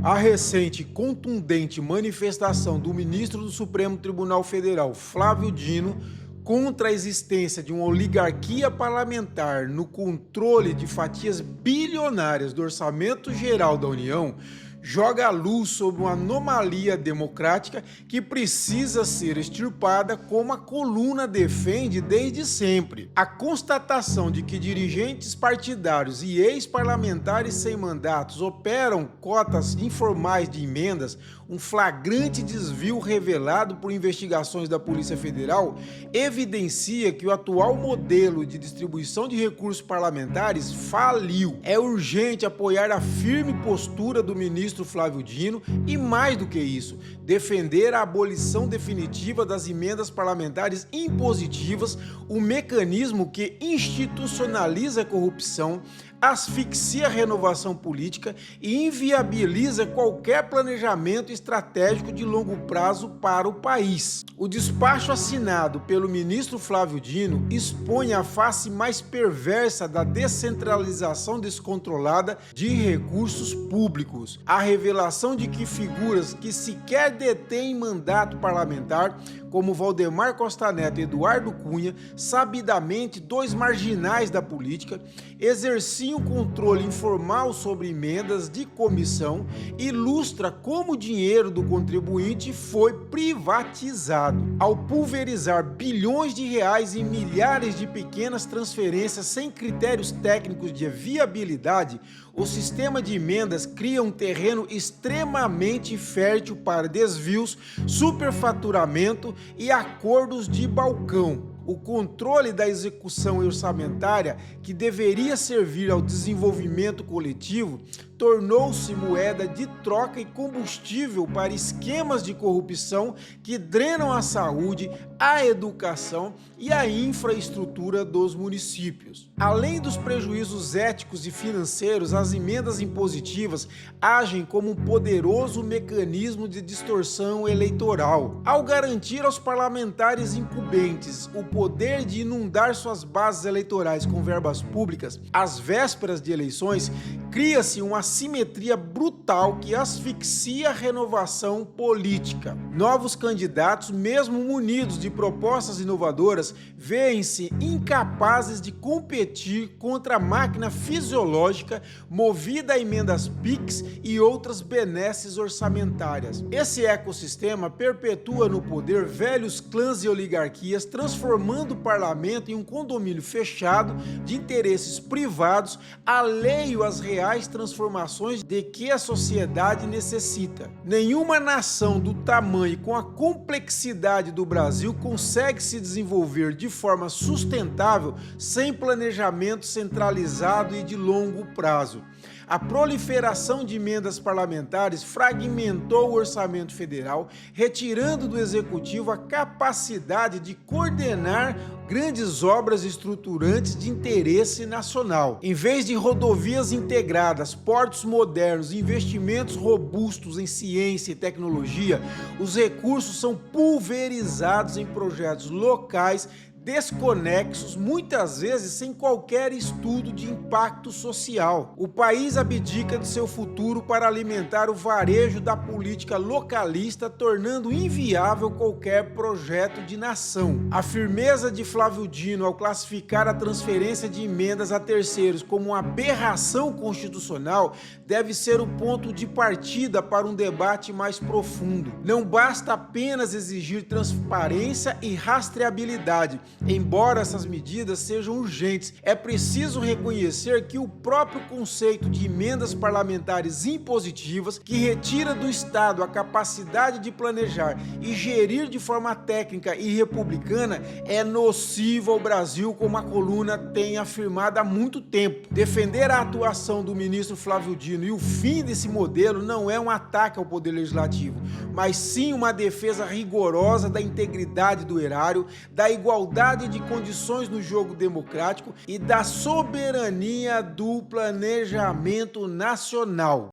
A recente e contundente manifestação do ministro do Supremo Tribunal Federal, Flávio Dino, contra a existência de uma oligarquia parlamentar no controle de fatias bilionárias do orçamento geral da União, joga a luz sobre uma anomalia democrática que precisa ser extirpada, como a coluna defende desde sempre. A constatação de que dirigentes partidários e ex-parlamentares sem mandatos operam cotas informais de emendas, um flagrante desvio revelado por investigações da Polícia Federal, evidencia que o atual modelo de distribuição de recursos parlamentares faliu. É urgente apoiar a firme postura do ministro Flávio Dino e, mais do que isso, defender a abolição definitiva das emendas parlamentares impositivas, um mecanismo que institucionaliza a corrupção, asfixia a renovação política e inviabiliza qualquer planejamento estratégico de longo prazo para o país. O despacho assinado pelo ministro Flávio Dino expõe a face mais perversa da descentralização descontrolada de recursos públicos. A revelação de que figuras que sequer detêm mandato parlamentar, como Valdemar Costa Neto e Eduardo Cunha, sabidamente dois marginais da política, exerciam controle informal sobre emendas de comissão, ilustra como o dinheiro do contribuinte foi privatizado. Ao pulverizar bilhões de reais em milhares de pequenas transferências sem critérios técnicos de viabilidade, o sistema de emendas cria um terreno extremamente fértil para desvios, superfaturamento e acordos de balcão. O controle da execução orçamentária, que deveria servir ao desenvolvimento coletivo, tornou-se moeda de troca e combustível para esquemas de corrupção que drenam a saúde, a educação e a infraestrutura dos municípios. Além dos prejuízos éticos e financeiros, as emendas impositivas agem como um poderoso mecanismo de distorção eleitoral. Ao garantir aos parlamentares incumbentes o poder de inundar suas bases eleitorais com verbas públicas às vésperas de eleições, cria-se uma assimetria brutal que asfixia a renovação política. Novos candidatos, mesmo munidos de propostas inovadoras, veem-se incapazes de competir contra a máquina fisiológica movida a emendas PIX e outras benesses orçamentárias. Esse ecossistema perpetua no poder velhos clãs e oligarquias, transformando o parlamento em um condomínio fechado de interesses privados, alheio às reais transformações de que a sociedade necessita. Nenhuma nação do tamanho e com a complexidade do Brasil consegue se desenvolver de forma sustentável sem planejamento centralizado e de longo prazo. A proliferação de emendas parlamentares fragmentou o orçamento federal, retirando do executivo a capacidade de coordenar grandes obras estruturantes de interesse nacional. Em vez de rodovias integradas, portos modernos e investimentos robustos em ciência e tecnologia, os recursos são pulverizados em projetos locais desconexos, muitas vezes sem qualquer estudo de impacto social. O país abdica de seu futuro para alimentar o varejo da política localista, tornando inviável qualquer projeto de nação. A firmeza de Flávio Dino ao classificar a transferência de emendas a terceiros como uma aberração constitucional deve ser o ponto de partida para um debate mais profundo. Não basta apenas exigir transparência e rastreabilidade. Embora essas medidas sejam urgentes, é preciso reconhecer que o próprio conceito de emendas parlamentares impositivas, que retira do Estado a capacidade de planejar e gerir de forma técnica e republicana, é nocivo ao Brasil, como a coluna tem afirmado há muito tempo. Defender a atuação do ministro Flávio Dino e o fim desse modelo não é um ataque ao Poder Legislativo, mas sim uma defesa rigorosa da integridade do erário, da igualdade de condições no jogo democrático e da soberania do planejamento nacional.